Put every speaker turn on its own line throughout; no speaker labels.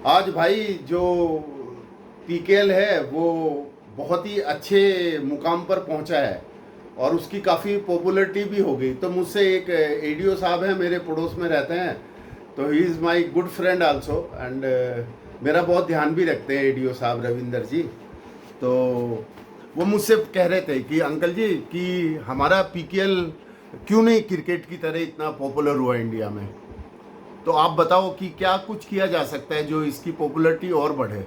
आज भाई जो पीकेएल है वो बहुत ही अच्छे मुकाम पर पहुंचा है और उसकी काफ़ी पॉपुलैरिटी भी हो गई। तो मुझसे एक एडीओ साहब हैं, मेरे पड़ोस में रहते हैं, तो he is my good friend also and मेरा बहुत ध्यान भी रखते हैं एडीओ साहब रविंदर जी। तो वो मुझसे कह रहे थे कि अंकल जी कि हमारा पीकेएल क्यों नहीं क्रिकेट की तरह इतना पॉपुलर हुआ इंडिया में। तो आप बताओ कि क्या कुछ किया जा सकता है जो इसकी पॉपुलैरिटी और बढ़े।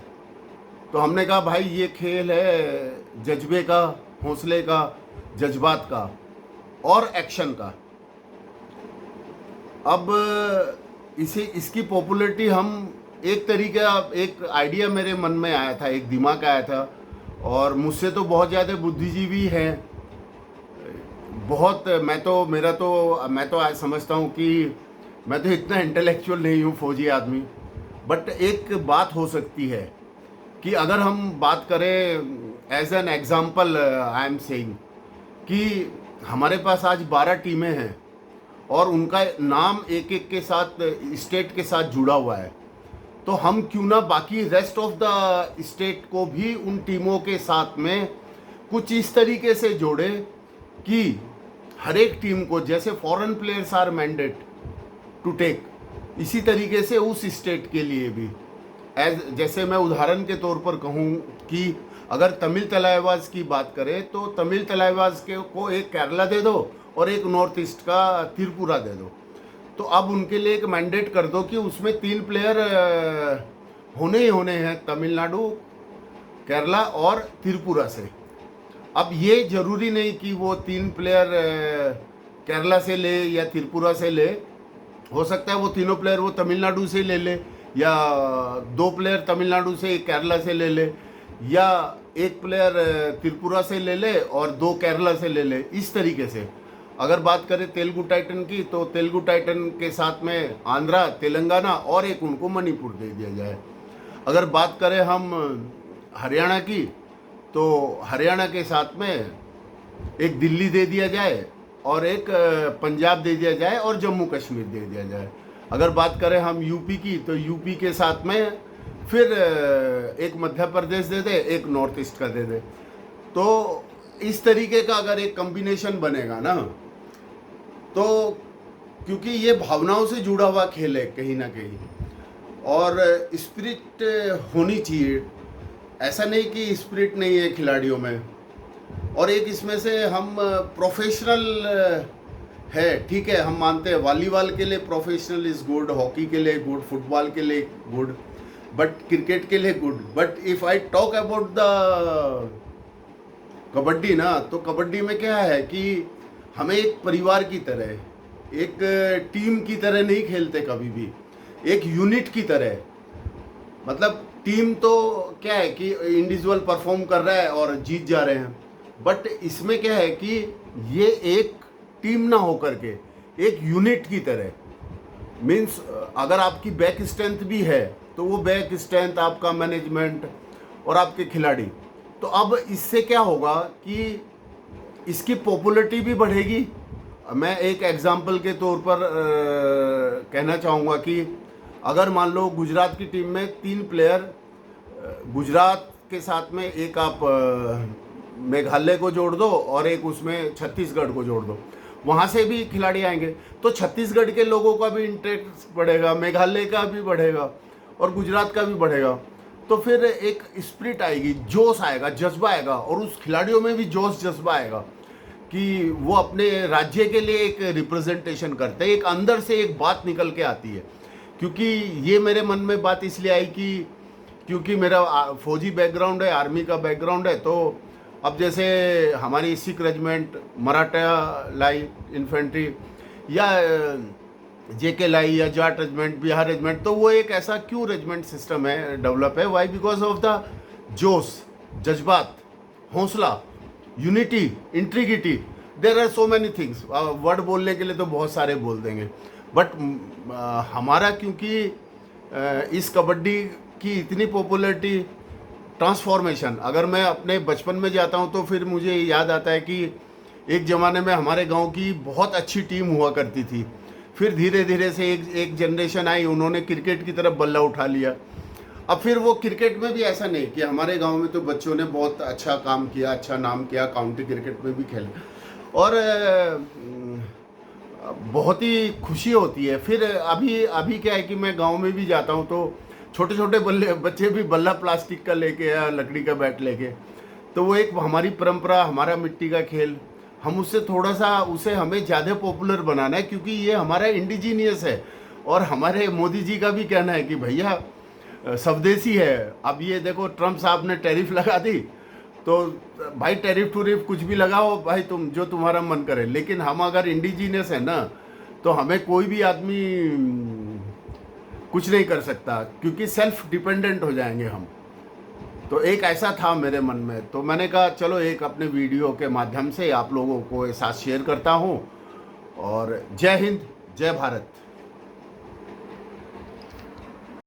तो हमने कहा भाई ये खेल है जज्बे का, हौसले का, जज्बात का और एक्शन का। अब इसे इसकी पॉपुलैरिटी हम एक तरीके एक आइडिया मेरे मन में आया था, एक दिमाग आया था, और मुझसे तो बहुत ज़्यादा बुद्धिजीवी हैं, बहुत मैं तो आज समझता हूँ कि मैं तो इतना इंटेलेक्चुअल नहीं हूँ फौजी आदमी। बट एक बात हो सकती है कि अगर हम बात करें as an example, I am saying कि हमारे पास आज 12 टीमें हैं और उनका नाम एक एक के साथ स्टेट के साथ जुड़ा हुआ है। तो हम क्यों ना बाकी रेस्ट ऑफ द स्टेट को भी उन टीमों के साथ में कुछ इस तरीके से जोड़े कि हर एक टीम को, जैसे foreign players are mandate to take, इसी तरीके से उस स्टेट के लिए भी जैसे मैं उदाहरण के तौर पर कहूँ कि अगर तमिल तलाईवाज की बात करें तो तमिल तलाईवाज के को एक केरला दे दो और एक नॉर्थ ईस्ट का त्रिपुरा दे दो। तो अब उनके लिए एक मैंडेट कर दो कि उसमें 3 प्लेयर होने ही होने हैं, तमिलनाडु, केरला और त्रिपुरा से। अब ये जरूरी नहीं कि वो 3 प्लेयर केरला से ले या त्रिपुरा से ले, हो सकता है वो तीनों प्लेयर वो तमिलनाडु से ले ले, या 2 प्लेयर तमिलनाडु से केरला से ले ले, या 1 प्लेयर त्रिपुरा से ले ले और 2 केरला से ले ले। इस तरीके से अगर बात करें तेलुगु टाइटन की, तो तेलुगु टाइटन के साथ में आंध्रा, तेलंगाना और एक उनको मणिपुर दे दिया जाए। अगर बात करें हम हरियाणा की, तो हरियाणा के साथ में एक दिल्ली दे दिया जाए और एक पंजाब दे दिया जाए और जम्मू कश्मीर दे दिया जाए। अगर बात करें हम यूपी की, तो यूपी के साथ में फिर एक मध्य प्रदेश दे दे, एक नॉर्थ ईस्ट का दे दे। तो इस तरीके का अगर एक कॉम्बिनेशन बनेगा ना, तो क्योंकि ये भावनाओं से जुड़ा हुआ खेल है कहीं ना कहीं, और स्पिरिट होनी चाहिए। ऐसा नहीं कि स्पिरिट नहीं है खिलाड़ियों में। और एक इसमें से हम प्रोफेशनल है, ठीक है, हम मानते हैं वॉलीबॉल के लिए प्रोफेशनल इज गुड, हॉकी के लिए गुड, फुटबॉल के लिए गुड, बट क्रिकेट के लिए good. But if I talk about the kabaddi ना, तो कबड्डी में क्या है कि हमें एक परिवार की तरह, एक टीम की तरह नहीं खेलते कभी भी, एक यूनिट की तरह। मतलब टीम तो क्या है कि इंडिविजुअल परफॉर्म कर रहा है और जीत जा रहे हैं, बट इसमें क्या है कि ये एक टीम ना होकर के एक यूनिट की तरह, मीन्स अगर आपकी बैक स्ट्रेंथ भी है तो वो बैक स्ट्रेंथ, आपका मैनेजमेंट और आपके खिलाड़ी। तो अब इससे क्या होगा कि इसकी पॉपुलैरिटी भी बढ़ेगी। मैं एक एग्जांपल के तौर पर कहना चाहूँगा कि अगर मान लो गुजरात की टीम में 3 प्लेयर, गुजरात के साथ में एक आप मेघालय को जोड़ दो और एक उसमें छत्तीसगढ़ को जोड़ दो, वहाँ से भी खिलाड़ी आएंगे, तो छत्तीसगढ़ के लोगों का भी इंटरेस्ट बढ़ेगा, मेघालय का भी बढ़ेगा और गुजरात का भी बढ़ेगा। तो फिर एक स्पिरिट आएगी, जोश आएगा, जज्बा आएगा, और उस खिलाड़ियों में भी जोश जज्बा आएगा कि वो अपने राज्य के लिए एक रिप्रेजेंटेशन करते हैं। एक अंदर से एक बात निकल के आती है। क्योंकि ये मेरे मन में बात इसलिए आई कि क्योंकि मेरा फौजी बैकग्राउंड है, आर्मी का बैकग्राउंड है। तो अब जैसे हमारी Sikh regiment, Maratha light infantry, या जेके लाई, या जाट रेजिमेंट, बिहार रेजिमेंट, तो वो एक ऐसा क्यों रेजिमेंट सिस्टम है, डेवलप है, वाई बिकॉज ऑफ द जोश, जज्बात, हौसला, unity, integrity. There are so many things. Word बोलने के लिए तो बहुत सारे बोल देंगे, बट हमारा क्योंकि इस कबड्डी की इतनी पॉपुलैरिटी, ट्रांसफॉर्मेशन, अगर मैं अपने बचपन में जाता हूँ तो फिर मुझे याद आता है कि एक ज़माने में हमारे गांव की बहुत अच्छी टीम हुआ करती थी। फिर धीरे धीरे से एक जनरेशन आई, उन्होंने क्रिकेट की तरफ बल्ला उठा लिया। अब फिर वो क्रिकेट में भी ऐसा नहीं कि हमारे गांव में तो बच्चों ने बहुत अच्छा काम किया, अच्छा नाम किया, काउंटी क्रिकेट में भी खेले, और बहुत ही खुशी होती है। फिर अभी अभी क्या है कि मैं गांव में भी जाता हूं तो छोटे छोटे बल्ले बच्चे भी बल्ला प्लास्टिक का लेके या लकड़ी का बैट लेके, तो वो एक हमारी परंपरा, हमारा मिट्टी का खेल, हम उससे थोड़ा सा उसे हमें ज़्यादा पॉपुलर बनाना है, क्योंकि ये हमारा इंडिजीनियस है। और हमारे मोदी जी का भी कहना है कि भैया स्वदेशी है। अब ये देखो ट्रम्प साहब ने टैरिफ लगा दी, तो भाई टैरिफ टूरिफ कुछ भी लगाओ भाई, तुम जो तुम्हारा मन करे, लेकिन हम अगर इंडिजीनियस है ना, तो हमें कोई भी आदमी कुछ नहीं कर सकता, क्योंकि सेल्फ डिपेंडेंट हो जाएंगे हम। तो एक ऐसा था मेरे मन में, तो मैंने कहा चलो एक अपने वीडियो के माध्यम से आप लोगों को साथ शेयर करता हूँ। और जय हिंद, जय भारत।